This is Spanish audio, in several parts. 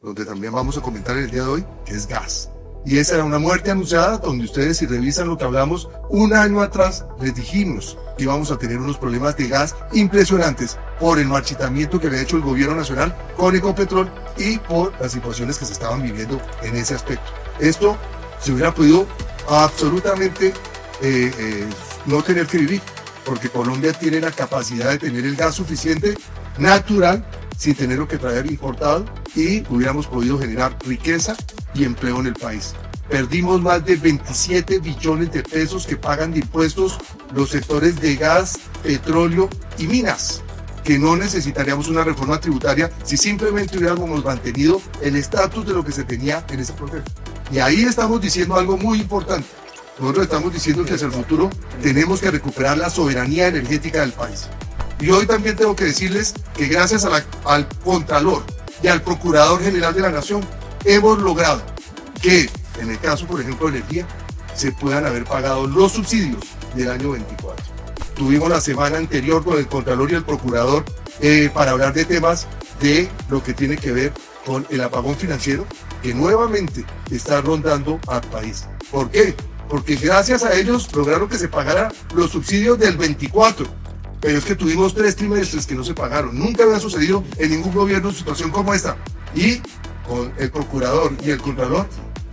donde también vamos a comentar el día de hoy, que es gas. Y esa era una muerte anunciada, donde ustedes, si revisan lo que hablamos un año atrás, les dijimos que íbamos a tener unos problemas de gas impresionantes por el marchitamiento que había hecho el gobierno nacional con Ecopetrol y por las situaciones que se estaban viviendo en ese aspecto. Esto se hubiera podido absolutamente no tener que vivir, porque Colombia tiene la capacidad de tener el gas suficiente, natural, sin tenerlo que traer importado, y hubiéramos podido generar riqueza y empleo en el país. Perdimos más de 27 billones de pesos que pagan de impuestos los sectores de gas, petróleo y minas, que no necesitaríamos una reforma tributaria si simplemente hubiéramos mantenido el estatus de lo que se tenía en ese proceso. Y ahí estamos diciendo algo muy importante. Nosotros estamos diciendo que hacia el futuro tenemos que recuperar la soberanía energética del país. Y hoy también tengo que decirles que gracias al Contralor y al Procurador General de la Nación hemos logrado que, en el caso, por ejemplo, de energía, se puedan haber pagado los subsidios del año 24. Tuvimos la semana anterior con el Contralor y el Procurador para hablar de temas de lo que tiene que ver con el apagón financiero que nuevamente está rondando al país. ¿Por qué? Porque gracias a ellos lograron que se pagaran los subsidios del 24. Pero es que tuvimos 3 trimestres que no se pagaron. Nunca había sucedido en ningún gobierno una situación como esta. Y con el Procurador y el Contralor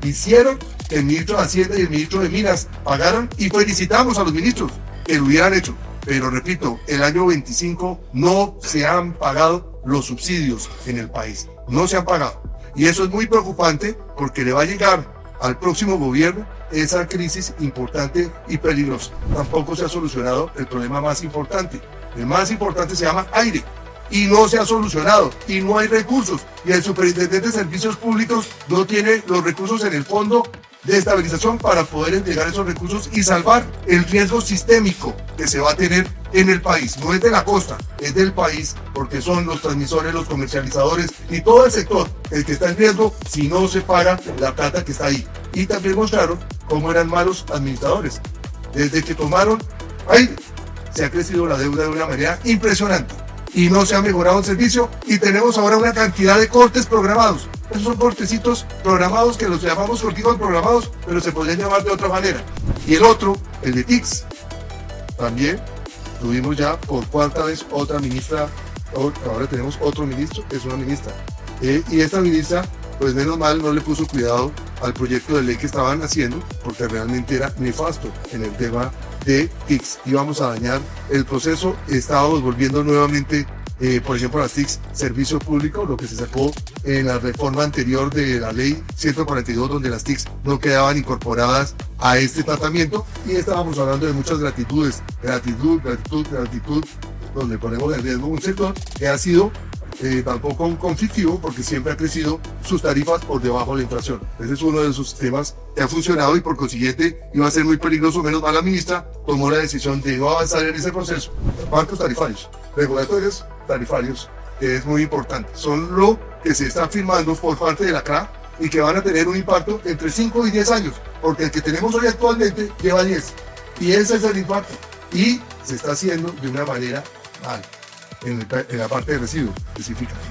hicieron que el ministro de Hacienda y el ministro de Minas pagaran, y felicitamos a los ministros que lo hubieran hecho. Pero repito, el año 25 no se han pagado los subsidios en el país. No se han pagado. Y eso es muy preocupante porque le va a llegar al próximo gobierno esa crisis importante y peligrosa. Tampoco se ha solucionado el problema más importante. El más importante se llama aire y no se ha solucionado y no hay recursos. Y el superintendente de servicios públicos no tiene los recursos en el fondo de estabilización para poder entregar esos recursos y salvar el riesgo sistémico que se va a tener en el país. No es de la costa, es del país, porque son los transmisores, los comercializadores y todo el sector el que está en riesgo si no se paga la plata que está ahí. Y también mostraron cómo eran malos administradores. Desde que tomaron aire, se ha crecido la deuda de una manera impresionante y no se ha mejorado el servicio, y tenemos ahora una cantidad de cortes programados. Esos son cortecitos programados que los llamamos corticos programados, pero se podrían llamar de otra manera. Y el otro, el de TICS. También tuvimos ya por cuarta vez otra ministra, ahora tenemos otro ministro, es una ministra. Y esta ministra, pues menos mal, no le puso cuidado al proyecto de ley que estaban haciendo, porque realmente era nefasto en el tema de TICS. Íbamos a dañar el proceso, estábamos volviendo nuevamente, por ejemplo, las TICS, servicio público, lo que se sacó en la reforma anterior de la ley 142, donde las TICS no quedaban incorporadas a este tratamiento, y estábamos hablando de muchas gratitudes, gratitud, donde ponemos en riesgo un sector que ha sido tampoco un conflictivo, porque siempre ha crecido sus tarifas por debajo de la inflación. Ese es uno de sus temas que ha funcionado y por consiguiente iba a ser muy peligroso. Menos mal la ministra tomó la decisión de no avanzar en ese proceso. Marcos tarifarios, regulatorios tarifarios, que es muy importante, son lo que se está firmando por parte de la CRA y que van a tener un impacto entre 5 y 10 años, porque el que tenemos hoy actualmente lleva 10, y ese es el impacto, y se está haciendo de una manera mal. En la parte de residuos específicamente.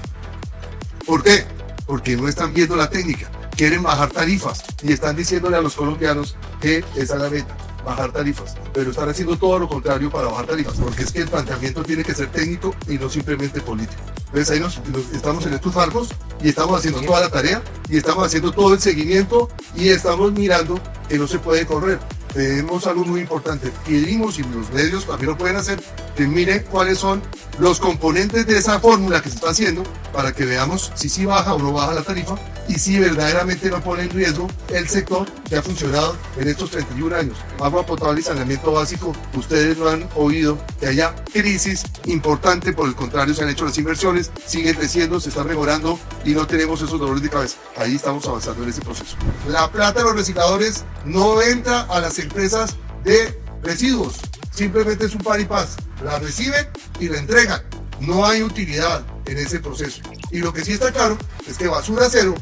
¿Por qué? Porque no están viendo la técnica, quieren bajar tarifas y están diciéndole a los colombianos que esa es la meta, bajar tarifas, pero están haciendo todo lo contrario para bajar tarifas, porque es que el planteamiento tiene que ser técnico y no simplemente político. Entonces ahí estamos en estos marcos y estamos haciendo toda la tarea y estamos haciendo todo el seguimiento y estamos mirando que no se puede correr. Tenemos algo muy importante, pedimos, y los medios también lo pueden hacer, que miren cuáles son los componentes de esa fórmula que se está haciendo para que veamos si sí baja o no baja la tarifa y si verdaderamente no pone en riesgo el sector que ha funcionado en estos 31 años. Agua potable y saneamiento básico, ustedes no han oído que haya crisis importante, por el contrario se han hecho las inversiones, siguen creciendo, se está mejorando y no tenemos esos dolores de cabeza. Ahí estamos avanzando en ese proceso. La plata de los recicladores no entra a las empresas de residuos, simplemente es un par y paz, la reciben y la entregan, no hay utilidad en ese proceso. Y lo que sí está claro es que Basura Cero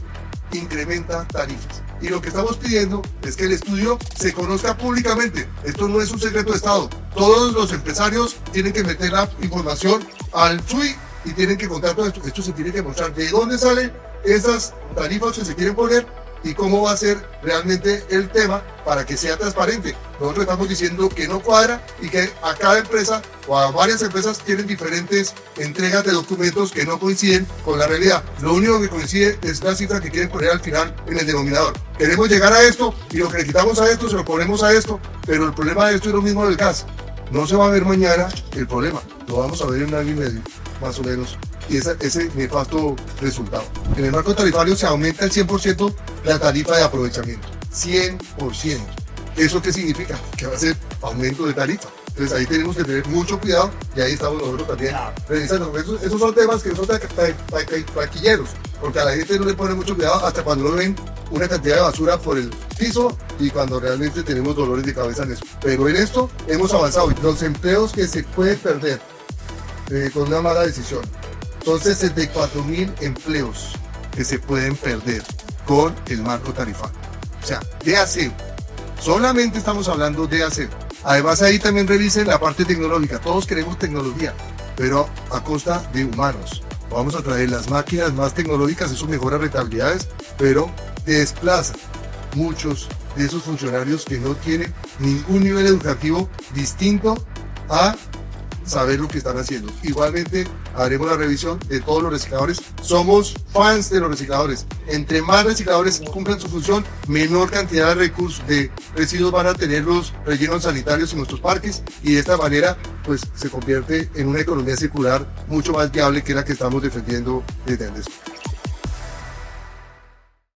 incrementa tarifas, y lo que estamos pidiendo es que el estudio se conozca públicamente. Esto no es un secreto de Estado, todos los empresarios tienen que meter la información al SUI y tienen que contar todo esto. Esto se tiene que mostrar de dónde sale esas tarifas que se quieren poner y cómo va a ser realmente el tema para que sea transparente. Nosotros estamos diciendo que no cuadra y que a cada empresa o a varias empresas tienen diferentes entregas de documentos que no coinciden con la realidad. Lo único que coincide es la cifra que quieren poner al final en el denominador. Queremos llegar a esto y lo que le quitamos a esto se lo ponemos a esto, pero el problema de esto es lo mismo del gas. No se va a ver mañana el problema, lo vamos a ver en un año y medio, más o menos, y ese nefasto resultado. En el marco tarifario se aumenta el 100% la tarifa de aprovechamiento, 100%. ¿Eso qué significa? Que va a ser aumento de tarifa. Entonces ahí tenemos que tener mucho cuidado y ahí estamos nosotros también revisando. Esos son temas que son taquilleros, porque a la gente no le pone mucho cuidado hasta cuando no ven una cantidad de basura por el piso y cuando realmente tenemos dolores de cabeza en eso. Pero en esto hemos avanzado. Los empleos que se pueden perder con una mala decisión son 64.000 empleos que se pueden perder con el marco tarifario. O sea, de acero. Solamente estamos hablando de acero. Además ahí también revisen la parte tecnológica. Todos queremos tecnología, pero a costa de humanos. Vamos a traer las máquinas más tecnológicas, eso mejora rentabilidades, pero desplaza muchos de esos funcionarios que no tienen ningún nivel educativo distinto a saber lo que están haciendo. Igualmente haremos la revisión de todos los recicladores. Somos fans de los recicladores. Entre más recicladores cumplan su función, menor cantidad de recursos, de residuos van a tener los rellenos sanitarios en nuestros parques y de esta manera pues se convierte en una economía circular mucho más viable que la que estamos defendiendo desde Endesa.